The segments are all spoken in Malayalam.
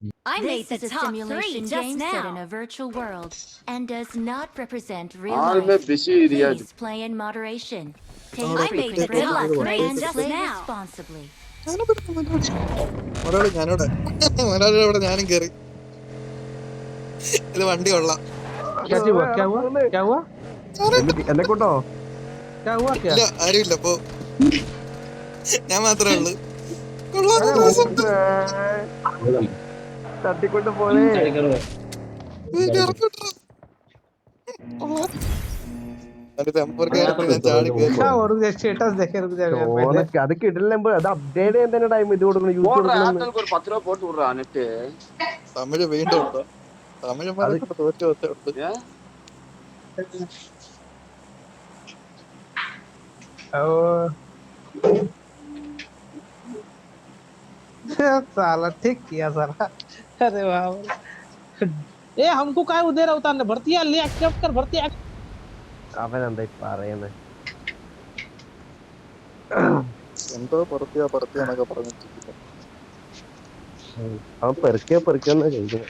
I made This the is a top 3 simulation just game set in a now. virtual world and does not represent real Halime life. bir şey diye. Please play in moderation. Take I made the frequent Tekrar top breaks bak. 3 and just play now. responsibly. ഒരാള് ഞാനിവിടെ ഒരാളുടെ ഞാനും കേറി ഇത് വണ്ടി കൊള്ളാം. क्या चीज हुआ? क्या हुआ? क्या हुआ? എന്നെ കൊണ്ടോ क्या हुआ? क्या? ഇല്ല ആരുമില്ല അപ്പൊ ഞാൻ മാത്രമേ ഉള്ളു. കൊള്ളാം अरे നല്ല രസമുണ്ട്. തട്ടിക്കൊണ്ട് പോലെ ഇത് ഇറക്കി വിട്ടോ. കൊള്ളാം. അത് ടെമ്പർ കയറിട്ട് ഞാൻ ചാടി കയറി. क्या और स्टेटस देखे रुक जा पहले. ചോനക്ക് അത് കിട്ടില്ല അത് അപ്ഡേറ്റ് ചെയ്യാൻ തന്നെ ടൈം ഇത് കൊടുക്കണം യൂസ് போடுற കൊടുക്കണം ஆட்களுக்கு ஒரு 10 ரூபா போட்டு விடுறா நெட்டு. തമിഴ് വീണ്ടും ഉണ്ടോ? തമിഴന്മാരെ അത് കൊണ്ട് തോറ്റു ഉണ്ട്. ஏன்? ओ साला ठीक किया साला. अरे वाह. ए हमको काय उधर उतारने भर्ती है ले एक्सेप्ट कर भर्ती. അവൻ എന്തായി പറയുന്നത് എന്തോ പറത്തിയാന്നൊക്കെ പറഞ്ഞിട്ട് അവൻ പെറുക്കിയെന്നാ ചോദിക്കുന്നത്.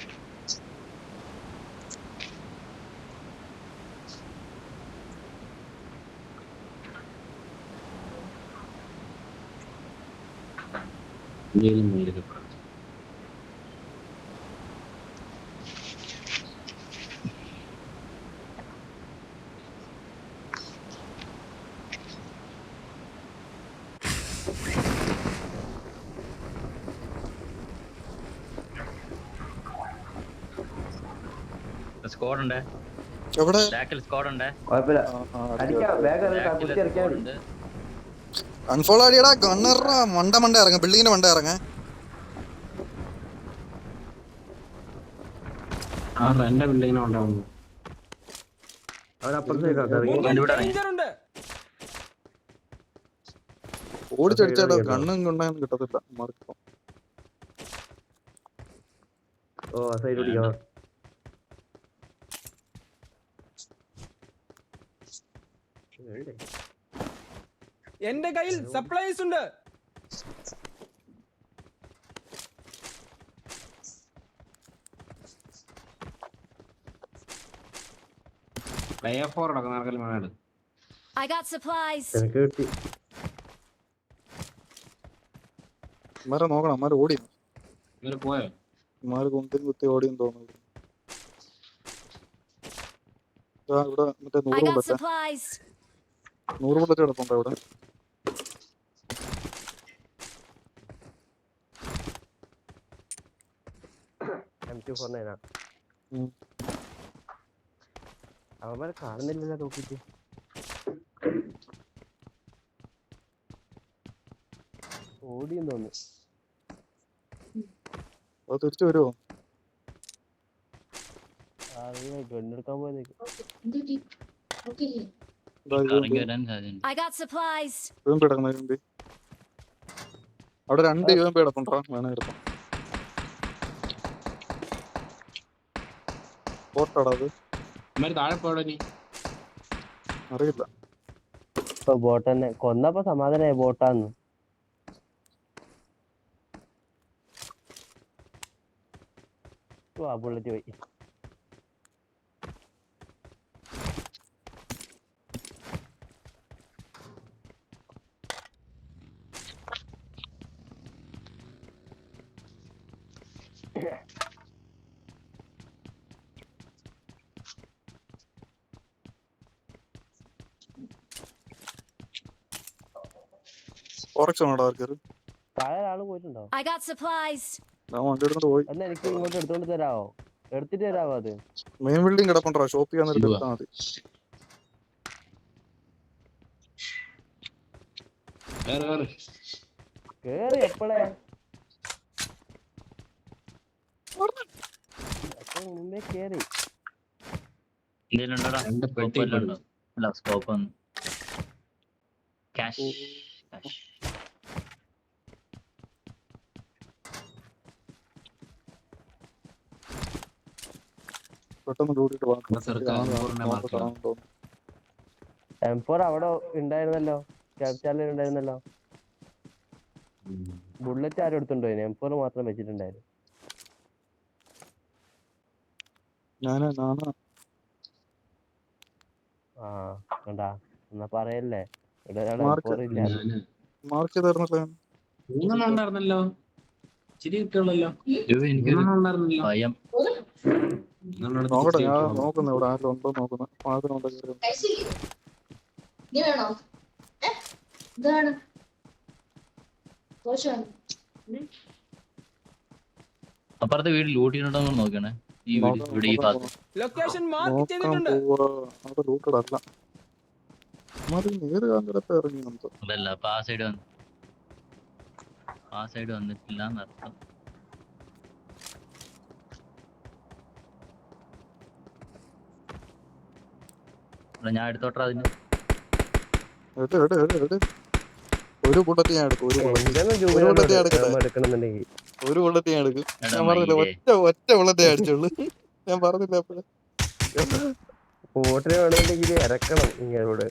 സ്ക്വാഡ് ഉണ്ട് എവിടെ? ബാക്കിൽ സ്ക്വാഡ് ഉണ്ട് കുഴപ്പമില്ല അടിക്കാം വേഗം കുത്തി ഇറക്കിയാൽ മതി. അൺഫോളോ അടിയടാ ഗണ്ണറാ മണ്ട ഇറങ്ങ ബിൽഡിങ്ങിന്റെ മണ്ട ഇറങ്ങ. എന്റെ ബിൽഡിങ്ങിനെ ഉണ്ടാവുന്നു അവൻ അപ്പുറത്തേക്ക് ഇറങ്ങി ഓടിച്ചടിച്ചാലോ ഗണ്ണും കൊണ്ടൊന്നും കിട്ടത്തില്ല. മാർക്കിപ്പോ ഓ ആ സൈഡ് ഓടിക്കാം. എന്റെ കയ്യിൽ സപ്ലൈസ് ഉണ്ട്. I got supplies. എനിക്ക് കിട്ടി. അമ്മാരെ നോക്കണം. അമ്മാര് ഓടി പോയോ അമ്മാര് കുത്തി ഓടിയെന്ന് തോന്നുന്നു. ഇവിടെ മറ്റേ I 100 got bullet supplies. 100 bullet കിടപ്പുണ്ടോ ഇവിടെ? M249 അവന്മാരെ കാണുന്നില്ലല്ലോ നോക്കിട്ട്. ഓടിയെന്ന് തോന്നുന്നു. അത് തിരിച്ചു വരുമോ? ഗണ്ണെടുക്കാൻ പോയതേക്ക്. ഇറങ്ങി വരാൻ സാധ്യത I got supplies. കിടക്കുന്ന അവിടെ 2 UMP കിടപ്പുണ്ടോ? വേണേ എടുക്കാം. ബോട്ടാടാ അത്? താഴെ പോടോ നീ. അറിയില്ല. ഇപ്പൊ ബോട്ട് തന്നെ കൊന്നപ്പോ സമാധാനായി ബോട്ടാന്ന്. ആ ബുള്ളറ്റ് പോയി. താഴെ ആള് പോയിട്ടുണ്ടോ? I got supplies. വണ്ടി എടുത്തോണ്ട് പോയി. എന്നാ എനിക്ക് ഇങ്ങോട്ട് എടുത്തോണ്ട് തരാവോ? എടുത്തിട്ട് തരാവോ അത്? Main building കിടപ്പുണ്ടോ? ഷോപ്പ് ചെയ്യാൻ നേരത്തെ എടുത്താൽ മതി. കേറി എപ്പോഴേ മുമ്പേ കേറി. ഇതിലുണ്ടോടാ അല്ല സ്കോപ്പ് ഒന്ന് ക്യാഷ് പെട്ടെന്ന് കൂട്ടിട്ട് M4 അവിടെ ഉണ്ടായിരുന്നല്ലോ. ക്യാപ്ചാലിൽ ഉണ്ടായിരുന്നല്ലോ. ബുള്ളറ്റ് ആരും എടുത്തുണ്ടോ? M4 മാത്രം വെച്ചിട്ടുണ്ടായിരുന്നു. ഞാനാ ആ കണ്ടാ എന്നാ പറയല്ലേ ഇവിടെ ഒരാൾ മാർക്ക് M4 ഇല്ല. ഞാന് മാർക്ക് ചെയ്തായിരുന്നല്ലോ ഞാൻ. 3 ഉണ്ടായിരുന്നല്ലോ. ഇച്ചിരി കിട്ടുള്ളല്ലോ. എനിക്കൊരു ഉണ്ടായിരുന്നല്ലോ. ഭയം. നോക്കട്ടെ ഞാൻ നോക്കുന്നു ഇവിടെ ആരും ഉണ്ടോ നോക്കുന്നു. അതിനുണ്ടോ കയറി അപ്പുറത്തെ വീട് ലൂട്ട് ചെയ്യണോ നോക്കണേ. ഈ വീട് ഇവിടെ ഈ ഭാഗത്ത്. ലൊക്കേഷൻ മാർക്ക് നോക്കാൻ ചെയ്തിട്ടുണ്ട്. പോവാ. അവിടെ ലൂട്ടഡ് അല്ല. നേര് കാന്തരത്തെ ഇറങ്ങി നമുക്ക്. അതല്ല അപ്പൊ ആ സൈഡ് വന്ന് ആ സൈഡ് വന്നിട്ടില്ല എന്നർത്ഥം. ഞാൻ എടുത്തോട്ടെ അതിന്. എട്. ഒരു ബുള്ളറ്റ് ഞാൻ എടുക്കും. എന്തെന്ന് ഒരു ബുള്ളറ്റ് ഞാൻ എടുക്കട്ടെ. എടുക്കണമെന്നുണ്ടെങ്കിൽ ഒരു ബുള്ളറ്റ് ഞാൻ എടുക്കും. എടാ ഞാൻ പറഞ്ഞില്ല മയിലേ. ഒറ്റ ബുള്ളറ്റ് അടിച്ചുള്ളൂ. ഞാൻ പറഞ്ഞില്ല അപ്പോഴേ. പോട്ടിന് വേണമെന്നുണ്ടെങ്കിൽ ഇറക്കണം ഇങ്ങോട്ട്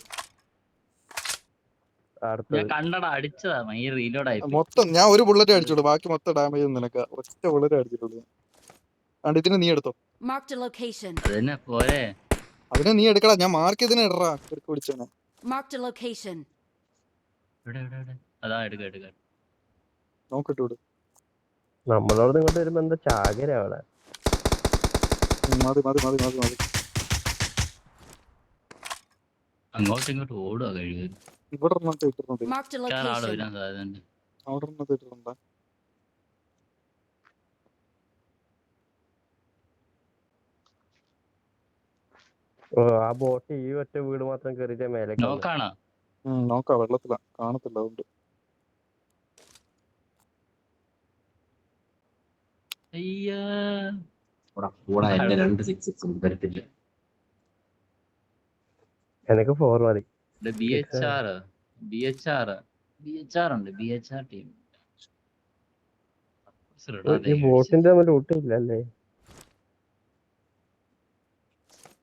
ഞാൻ അടുത്തത്. കണ്ടടാ അടിച്ചതാ. മൈ റീലോഡ് ആയി. മൊത്തം ഞാൻ ഒരു ബുള്ളറ്റ് അടിച്ചുള്ളൂ. ബാക്കി മൊത്തം ഡാമേജ് നിനക്ക്. ഒറ്റ ബുള്ളറ്റ് അടിച്ചിട്ടുള്ളൂ. അതുകൊണ്ട് ഇതിന് നീ എടുത്തോ. Marked a location. അത് തന്നെ പോരെ. അതിനെ നീ എടുക്കടാ. ഞാൻ മാർക്ക് ചെയ്തിനെ ഇടറാ. പിടിച്ചേനെ. Marked a location. ഇവിടെ അതാ എടുക്ക. നോക്കിട്ട് വിട്. നമ്മളോട് ഇങ്ങോട്ട് വരുമ്പോ എന്താ ചാകര അവിടെ. മതി. അങ്ങോട്ടും ഇങ്ങോട്ടും ഓടുക കഴിയുക. ഇവിടെ ഒരെണ്ണത്തെ ഇട്ടിട്ടുണ്ട്. Marked a ആള് location. വരാൻ സാധ്യതയുണ്ട്. അവിടെ ഒരെണ്ണത്തെ ഇട്ടിട്ടുണ്ട്. ഓ ആ ബോട്ട് ഈ ഒറ്റ വീട് മാത്രം കയറിയിട്ട് മേലേക്ക് വന്നു. നോക്കാണോ? നോക്കാം. വെള്ളത്തിലാ കാണത്തില്ല. അതുകൊണ്ട് അയ്യാ എന്റെ 2 6 വരത്തില്ല. എനിക്ക് 4 മതി. BHR ഉണ്ട്. BHR team. ഈ ബോട്ടിന്റെ നമ്മൾ ലൂട്ട് ഇല്ലല്ലേ.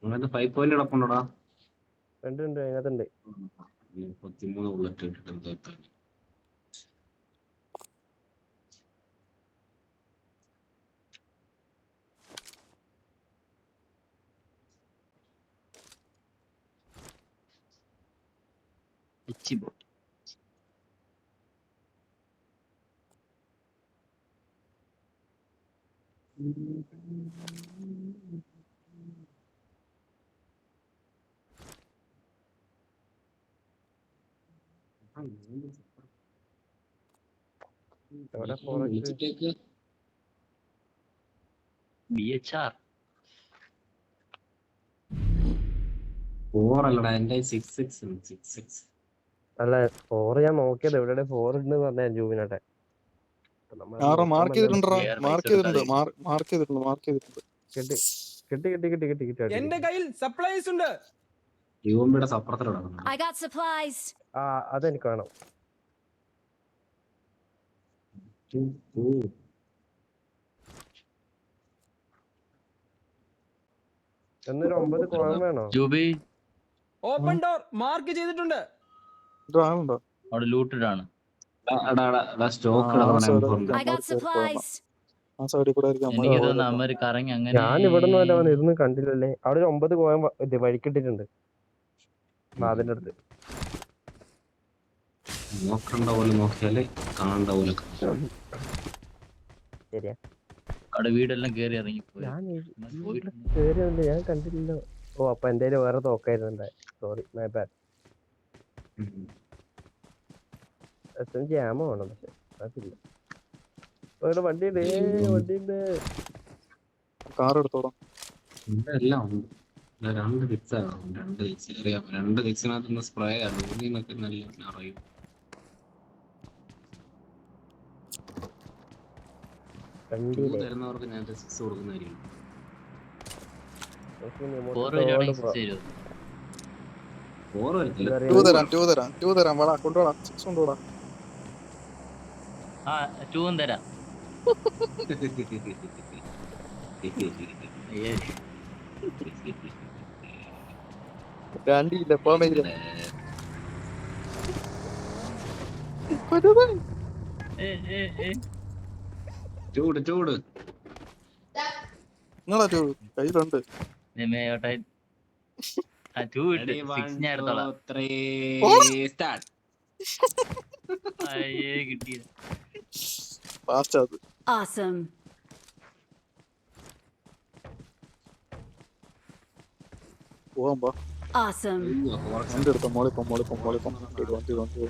അങ്ങനത്തെ 5 പോയിന്റ് കിടപ്പുണ്ടോടാ? ഉണ്ട് അതിനകത്തുണ്ട്. 13 ബുള്ളറ്റ് ഇട്ടിട്ട് ഇച്ചി ബോട്ട്. എവിടെ ഫോറസ്റ്റ് BHR 4 അല്ലടാ. എന്റെ 6 അല്ല 4 ഞാൻ നോക്കിയത് എവിടെ 4 ഉണ്ട് പറഞ്ഞ ജൂബിനട്ടെ. മാർക്ക് ചെയ്തിട്ടുണ്ട്. കിട്ടി. എന്റെ കയ്യിൽ സപ്ലൈസ് ഉണ്ട്. യുവമ്പിയുടെ സപ്പുറത്തിലാണ്. I got supplies. ആ അതെനിക്ക് വേണം. എന്നൊരു 9 കോളം വേണോ? ജൂബി ഓപ്പൺ ഡോർ മാർക്ക് ചെയ്തിട്ടുണ്ട്. ആളുണ്ടോ? അവിടെ ലൂട്ടഡ് ആണ്. Stock I got supplies. ആ സൈഡിൽ കൂടെ ആയിരിക്കും എനിക്ക് തോന്നുന്നു അമ്മര് കറങ്ങി അങ്ങനെ. ഞാൻ ഇവിടെ നിന്ന് വല്ല ഇരുന്ന് കണ്ടില്ലല്ലേ. അവിടെ ഒരു 9 കോയം വഴിക്കിട്ടിട്ടുണ്ട് അതിന്റെ അടുത്ത്. നോക്കണ്ട പോലെ നോക്കിയാലേ കാണണ്ട പോലെ. ശരിയാ. അവിടെ വീടെല്ലാം കേറി ഇറങ്ങി പോയി. ഞാൻ കേറിയുണ്ട്. ഞാൻ കണ്ടില്ലല്ലോ. ഓ അപ്പൊ എന്റെ വേറെ തോക്കായിരുന്നു. Sorry my bad. SMG ammo വേണം പക്ഷെ അതില്ല. ഇവിടെ വണ്ടിയുണ്ട്. കാർ എടുത്തോളാം. എല്ലാം ഉണ്ട്. 2 ഫിക്സ് ആണ്. 2 ഫിക്സ് അറിയാം. 2 ഫിക്സിനകത്ത് സ്പ്രേ ആണ്. ഊന്നിന്നൊക്കെ നല്ല അറിയും. തരുന്നവർക്ക് ഞാൻ 6 കൊടുക്കുന്നതായിരിക്കും. 4 വരത്തില്ല. 2 തരാം. വാടാ കൊണ്ടുപോടാ. 6 കൊണ്ടുപോടാ. ആ 2 തരാം. രണ്ടില്ല പോമേജില്ല. ചൂട് നിങ്ങളാ ടൂ കയ്യിലുണ്ട്. ടൂ ഇട്ട് സിക്സ് ഞാൻ എടുത്തോളാം. സ്റ്റാർട്ട്. അയ്യേ കിട്ടിയില്ല. ഫാസ്റ്റ് അത്. Awesome. പോവാൻ പാ. Awesome. വണ്ടി എടുത്ത മോളിപ്പം വണ്ടി.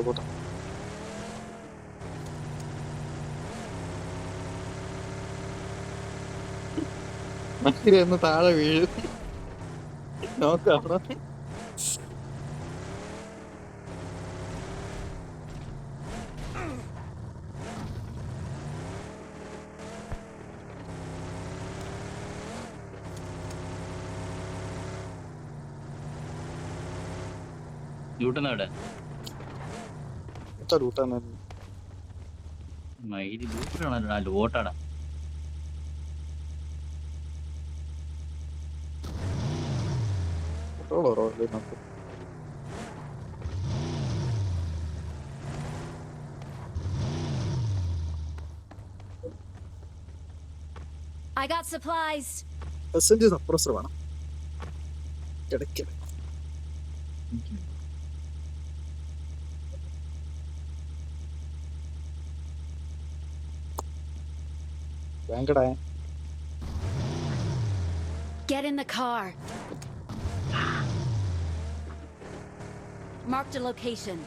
പോട്ടെ. മക്കിരന്ന് താഴെ വീഴും. നോക്കാം. ലൂട്ടുന്ന റൂട്ടാണ്. മയില് ലൂട്ടാണല്ലോ. ലോട്ടാടാ. I got supplies. സപ്രസർ വേണം ഇടയ്ക്ക്. വേങ്കടേ Get in the car. Marked a location.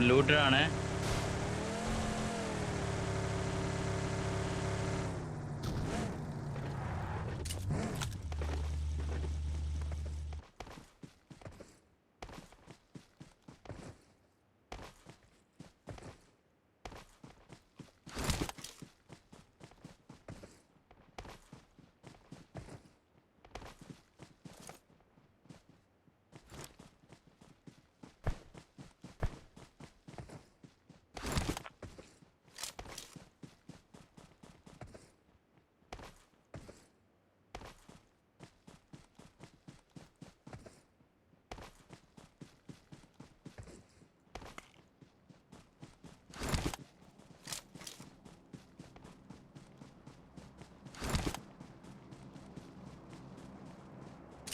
ലൂട്ടറാണ്.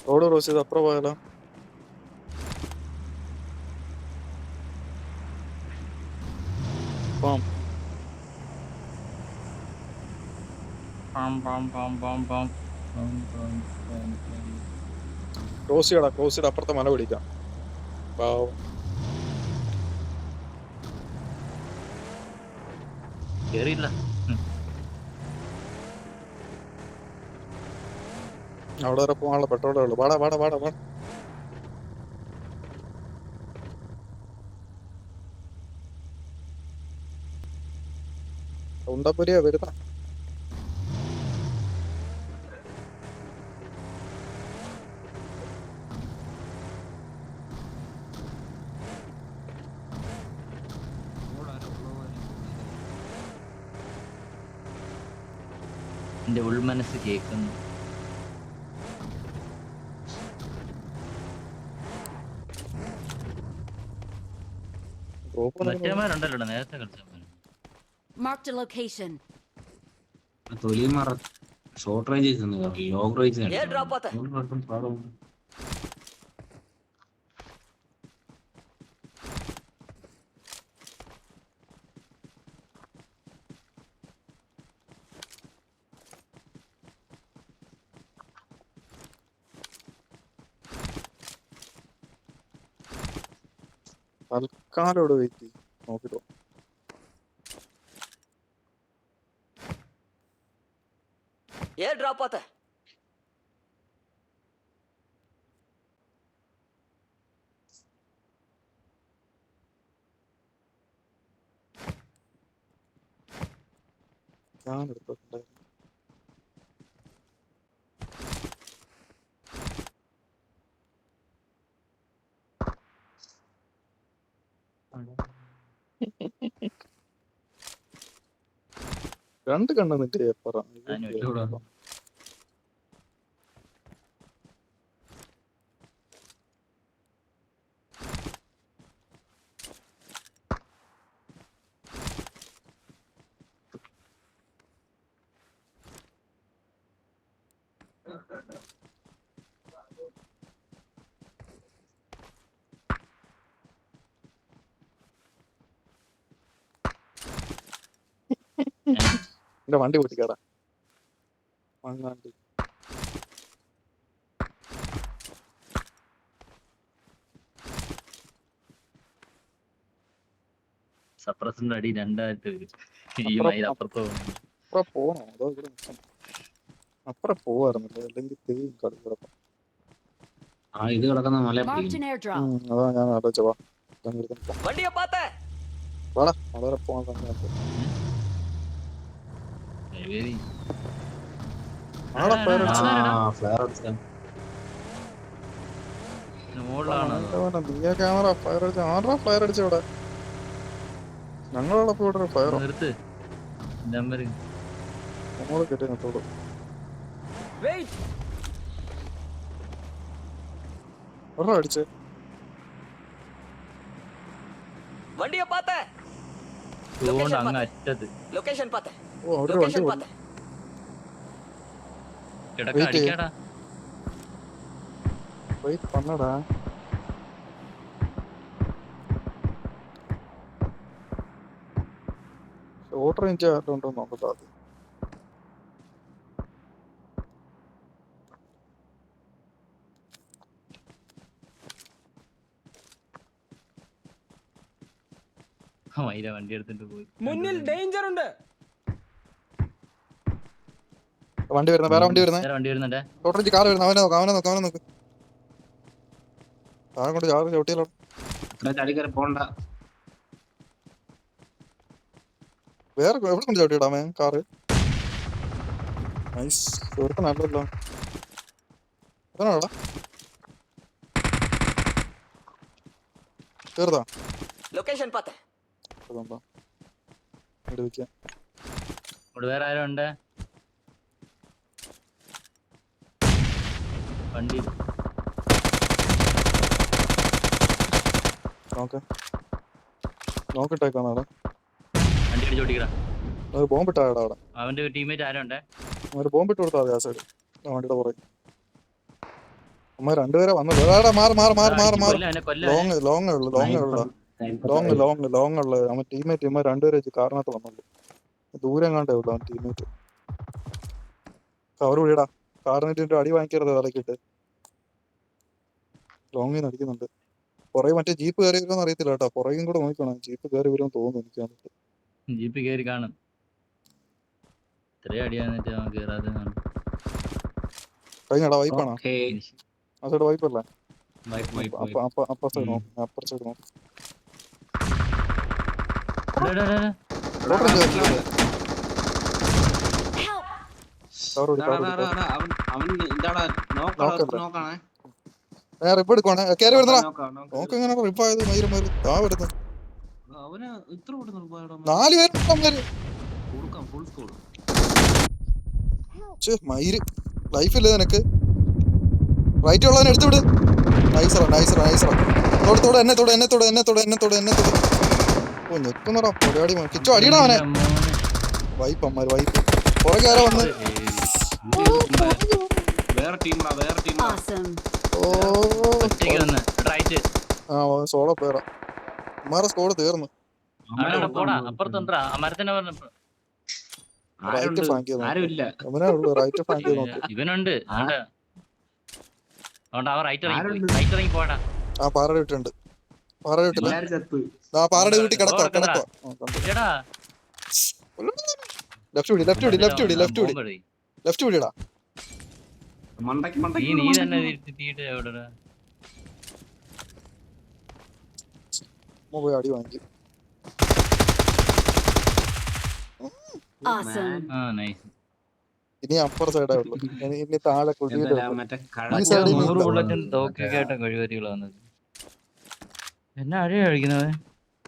റോഡ് ക്രോസ് ചെയ്ത് അപ്പുറം പോയാലോ? ക്രോസ് ചെയ്യടാ അപ്പുറത്തെ മല പിടിക്കാം. കേറിയില്ല. അവിടെ വരെ പോകാനുള്ള പെട്രോളേ ഉള്ളു. വാടാ ഉണ്ടപ്പൊരിയാ വരുന്ന. എന്റെ ഉൾമനസ് കേൾക്കുന്നു. മറ്റേമാരുണ്ടല്ലോ നേരത്തെ കളിച്ചവന്മാർ. Marked a location. തൊലിമാറ ഷോർട്ട് റേഞ്ച് ലോങ് റേഞ്ച് തൽക്കാലോട് വെയിറ്റ് നോക്കിട്ടോ. ഞാൻ എടുത്തിട്ടുണ്ടായിരുന്നു. രണ്ട് കണ്ണ് നിന്റെ പറ അതിന് ഇതൂടെ. എന്റെ വണ്ടി പൊട്ടിക്കാടാ മങ്ങാണ്ടി. സപ്രസിന്റെ അടി രണ്ടായിട്ട് വരും. ഈ മയിൽ അപ്പുറത്ത് പോകുന്നു. അപ്പുറം പോണോ അതോ ഇവിടെ നിൽക്കണം? അപ്പുറം പോവായിരുന്നല്ലേ, അല്ലെങ്കിൽ തെയ്യും കളി കിടപ്പം. ആ ഇത് കിടക്കുന്ന മല Marked an airdrop. അതാ ഞാൻ ആലോചിച്ച വാ വാടാ വളരെ പോകാൻ സമയത്ത് വെരി ആളെ പേര് ഫ്ലെയർ അടിച്ച മുകളിലാണ്. നീയ ക്യാമറ ഫയർ അടിച്ച ആറാ ഫയർ അടിച്ച ഇവിടെ ഞങ്ങളുള്ളപ്പോ ഇവിടെ ഫയറോ നിർത്ത് നമ്പർ നമ്മള് കെട്ടി നിർത്തോളൂ. Wait. ഒരാ അടിച്ചേ അതുകൊണ്ട് അങ്ങ് അറ്റത്ത് ഓ അവിടെ ഒരു വണ്ടി പോയി. കിടക്ക Wait. അടിക്കാടാ. വെയിറ്റ് പണ്ണടാ. ഷോർട്ട് റേഞ്ച് ആരുണ്ടോ നോക്കട്ടെ ആദ്യം. മൈര വണ്ടി എടുത്തിട്ട് പോയി. മുന്നിൽ ഡേഞ്ചർ ഉണ്ട്. വണ്ടി വരുന്ന വേറെ വണ്ടി വരുന്നേ. വേറെ വണ്ടി വരുന്നുണ്ടേ. ഷോർട്ട് റേഞ്ച് കാർ വരുന്ന അവനെ നോക്ക് അവനെ നോക്ക് അവനെ നോക്ക്. താഴെ കൊണ്ട് ചാറ് ചവിട്ടിയല്ലോ. അത്ര ചാടി കയറി പോണ്ട. വേറെ എവിടെ കൊണ്ട് ചവിട്ടിയിടാമേ കാറ്. നൈസ് ഇവിടുത്തെ നല്ലല്ലോ. എത്രടാ കേറുതാ അതുകൊണ്ടോ എടുക്കാം. ഇവിടെ വേറെ ആരും ഉണ്ട് വണ്ടി. നോക്കിട്ടേക്കാണ് വണ്ടി അടിച്ച് ഓടിക്കടാ. അവിടെ ബോംബിട്ടാടാ അവിടെ. അവന്റെ ടീമേറ്റ് ആരും ഉണ്ട്. അവര് ബോംബിട്ട് കൊടുത്താൽ മതി ആ സൈഡ് വണ്ടിയുടെ പുറകെ. അമ്മ രണ്ടുപേരെ വന്നത് മാറി മാറി മാറി മാറി മാറി അവനെ കൊല്ല. ലോങ് ലോങ് ഉള്ളു ലോങ് ഉള്ള ലോങ് ലോങ് ലോങ് ഉള്ള അവൻ ടീമേറ്റ് ഇമ്മ രണ്ടുപേരെ വെച്ച് കാറിനകത്ത് വന്നുള്ളൂ. ദൂരം കണ്ടേ ഉള്ളു അവൻ ടീമേറ്റ്. കവർ വിടാ കാറിനിട്ട് അടി വാങ്ങിക്കരുത് തലക്കിട്ട്. ലോങ്ങിൽ നിന്ന് അടിക്കുന്നുണ്ട്. പുറകെ മറ്റേ ജീപ്പ് കയറി വരുമെന്ന് അറിയത്തില്ല കേട്ടോ. പുറകെയും കൂടെ നോക്കണം. ജീപ്പ് കയറി വരുമെന്ന് തോന്നുന്നു എനിക്ക് വന്നിട്ട്. ജീപ്പ് കയറി കാണും. ഇത്രയും അടിയാന്നിട്ട് അവൻ കേറാതെ കാണും. കഴിഞ്ഞടാ വൈപ്പാണോ ആ സൈഡ് വൈപ്പല്ലേ? അപ്പർ സൈഡ് നോക്കും അപ്പർ സൈഡ് നോക്കും. റിപ്പ് എടുക്കുവാണേ കയറി വരുന്നടാ. നോക്കെങ്ങനെ റിപ്പായത് മയിലും മയിലും താ വരുന്നത്. അവന് ഇത്ര പെട്ടെന്ന് 4 പേര് ഫുൾ സ്കോർ. മയില് ലൈഫില്ലേ നിനക്ക്? റൈറ്റ് ഉള്ളവനെ എടുത്തു വിട്. നൈസറാ നൈസറാ നൈസറാ. തോടെ എന്നെ തോടെ എന്നെ തോടെ എന്നെ തോടെ എന്നെ തോടെ എന്നെ തോടെ. ഓ ഞെക്കുന്നടാ പൊടിയാടി കിച്ചോ അടിയടാ അവനെ. വൈപ്പ് അമ്മ വൈപ്പ്. പുറകെ ആരാ വന്ന്? വേറെ ടീമാ വേറെ ടീമാ. Awesome. ഓ റൈറ്റ്. ആ സോളോ പേരാ. അമ്മാരെ സ്കോഡ് തീർന്നു. പോടാ അപ്പുറത്തുണ്ടാ ആ മരത്തിന്റെ പറഞ്ഞപ്പോ റൈറ്റ് ഫ്ലാങ്ക് ചെയ്ത് ആരുമില്ല. അവനെ ഉള്ളു റൈറ്റ് ഫ്ലാങ്ക് ചെയ്ത് നോക്ക്. ഇവനുണ്ട്. അതുകൊണ്ട് അവൻ റൈറ്റ് ഇറങ്ങി പോടാ. ആ പാറയുടെ വീട്ടുണ്ട്. പാറയുടെ വീട്ടില്ല. എല്ലാരും ചത്ത്. ആ പാറയുടെ വീട്ടിൽ കിടക്കുക കിടക്കുക. ലെഫ്റ്റ് വിടി ലെഫ്റ്റ് വിടി ലെഫ്റ്റ് വിടി ലെഫ്റ്റ് വിടി ലെഫ്റ്റ് വിടിടാ. മണ്ടയ്ക്ക് മണ്ടയ്ക്ക് നീ തന്നെ തീട്ട് എവിടെടാ പോയി അടി വാങ്ങി. Awesome. ആ നൈസ്. ഇനി അപ്പർ സൈഡേ ഉള്ളു. ഇനി താഴെ കുഴിയില് മറ്റേ ഈ സൈഡിൽ 100 ബുള്ളറ്റും തോക്കൊക്കെയായിട്ട് കഴിവരികൾ വന്നത്. എന്നാ അടി കഴിക്കുന്നവൻ?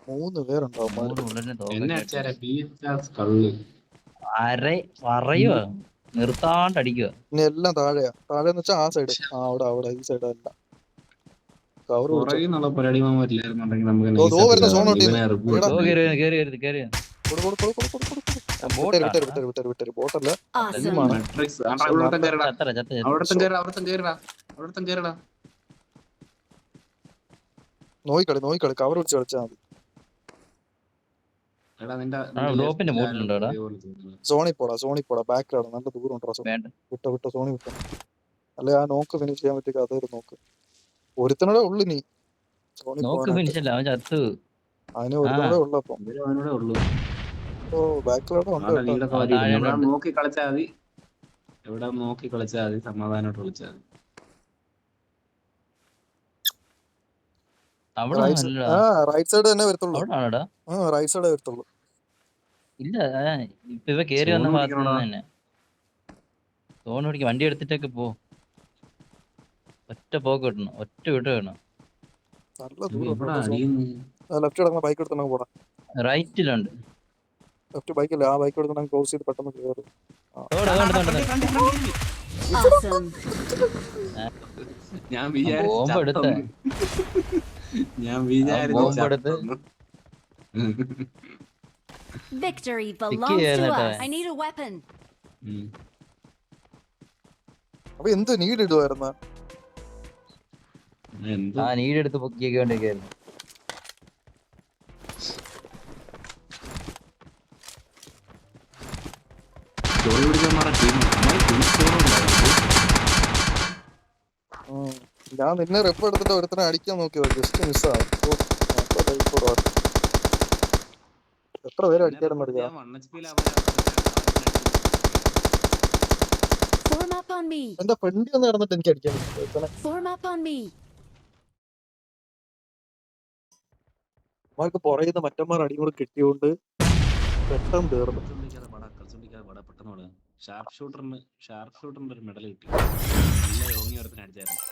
3 പേരുണ്ടാവും. 100 ബുള്ളറ്റിന് എന്നെ തോക്കൊക്കെ അച്ചാരെ കള്ള് പറയുവാ നിർത്താണ്ട് അടിക്കുക. ഇനി എല്ലാം താഴെയാ. താഴെന്ന് വെച്ചാ ആ സൈഡ്. ആ അവിടെ ഈ സൈഡ് അല്ല. കവർ പിടിച്ചോ. പുറകിൽ നിന്നുള്ള പരിപാടിമാരില്ലായിരുന്നുണ്ടെങ്കിൽ നമുക്ക് ദോ nice ആയിട്ട് വരുന്ന സോൺ കയറാം. ഔട്ട് ഇവനെ ചെയ്യുന്നു. report എടാ. ചെയ്യണം. കേറി വിട്ടര് ബോട്ടല്ല. Awesome. ടീമാണ്. Matrix. ആണ്ടാ, അവിടൊരുത്തൻ കേറടാ. ചത്ത അവിടൊരുത്തൻ കേറടാ. നോയിക്കളി കവർ പിടിച്ച് കളിച്ചാൽ മതി. എടാ നിന്റെ ഡ്രോപ്പിന്റെ മോട്ടിലുണ്ടോ എടാ? സോണിൽ പോടാ ബാക്കിലാണ്. നല്ല ദൂരം ഉണ്ടോ. വേണ്ട. വിട്ടോ സോണി വിട്ടോ. അല്ലെ ആ നോക്ക് ഫിനിഷ് ചെയ്യാൻ പറ്റിയ അതൊരു നോക്ക്. ഒരുത്തനോടെ ഉള്ളു നീ സോണി നോക്ക് ഫിനിഷ് അല്ല, അവൻ ചത്തു. അതിന് ഒരുത്തനോടെ ഉള്ളു. അപ്പം അവനോടെ ഉള്ളു. ഓ ബാക്കിലോടെ ഉണ്ട് ആണ്ടാ, കേട്ടോ. നീടൊക്കെ ആ, വരില്ല. താഴെ എവിടെ ഉണ്ട്. നോക്കി കളിച്ചാൽ മതി. സമാധാനമായിട്ട് കളിച്ചാൽ മതി. അവിടെ അല്ലടാ. റൈറ്റ് സൈഡ് തന്നെ വരത്തുള്ളൂ. അവിടെ ആണോടാ? റൈറ്റ് സൈഡേ വരത്തുള്ളൂ. ഇല്ല, ഇപ്പൊ ഇവ കേറി വന്ന സോണ് ഭാഗത്ത് നിന്ന് പിടിക്കണോടാ. തന്നെ സോൺ പിടിക്കും. വണ്ടി എടുത്തിട്ടൊക്കെ പോ. ഒറ്റ പോക്ക് കിട്ടണം, ഒറ്റ വിട്ട് കിട്ടണം. നല്ല ഇവൻ ദൂരം എവിടാ അടിയുന്നു? ലെഫ്റ്റ് കിടക്കുന്ന ബൈക്ക് എടുത്തണം പോടാ. റൈറ്റിലുണ്ട്. ലെഫ്റ്റ് ബൈക്കല്ലേ ആ ബൈക്ക് എടുത്തണം ക്ലോസ് ചെയ്ത് പെട്ടെന്ന് കയറി. Awesome. ഞാൻ ബോംബ് എടുത്ത ബോംബ് എടുത്ത് Victory belongs to to us. us. I need a weapon. അപ്പൊ എന്ത് നീഡ് ഇടുവായിരുന്ന എന്തോ ആ നീടെടുത്ത് പൊക്കിയൊക്കെ വേണ്ടിയൊക്കെയായിരുന്നു. ചോറ് പിടിക്കാൻ മാറാ ടീം ഞാൻ നിന്നെ റെപ്പ് എടുത്തിട്ട് ഒരുത്തനെ അടിക്കാൻ നോക്കിയത് ജസ്റ്റ് മിസ്സാണ്. എത്ര പേര് അടിച്ചാലും അറിയാം. Form up on me. എന്റെ ഫ്രണ്ടി ഒന്ന് നടന്നിട്ട് എനിക്ക് അടിക്കാൻ പറ്റും. Form up on me. അവർക്ക് പുറയുന്ന മറ്റന്മാർ അടി കൂടെ കിട്ടിയോണ്ട് പെട്ടെന്ന് തീർന്നു. പെട്ടെന്ന് ഷാർപ്പ് ഷൂട്ടറിന്റെ ഒരു മെഡൽ കിട്ടി. നല്ല യോങ്ങി ഒരുത്തിന് അടിച്ചായിരുന്നു.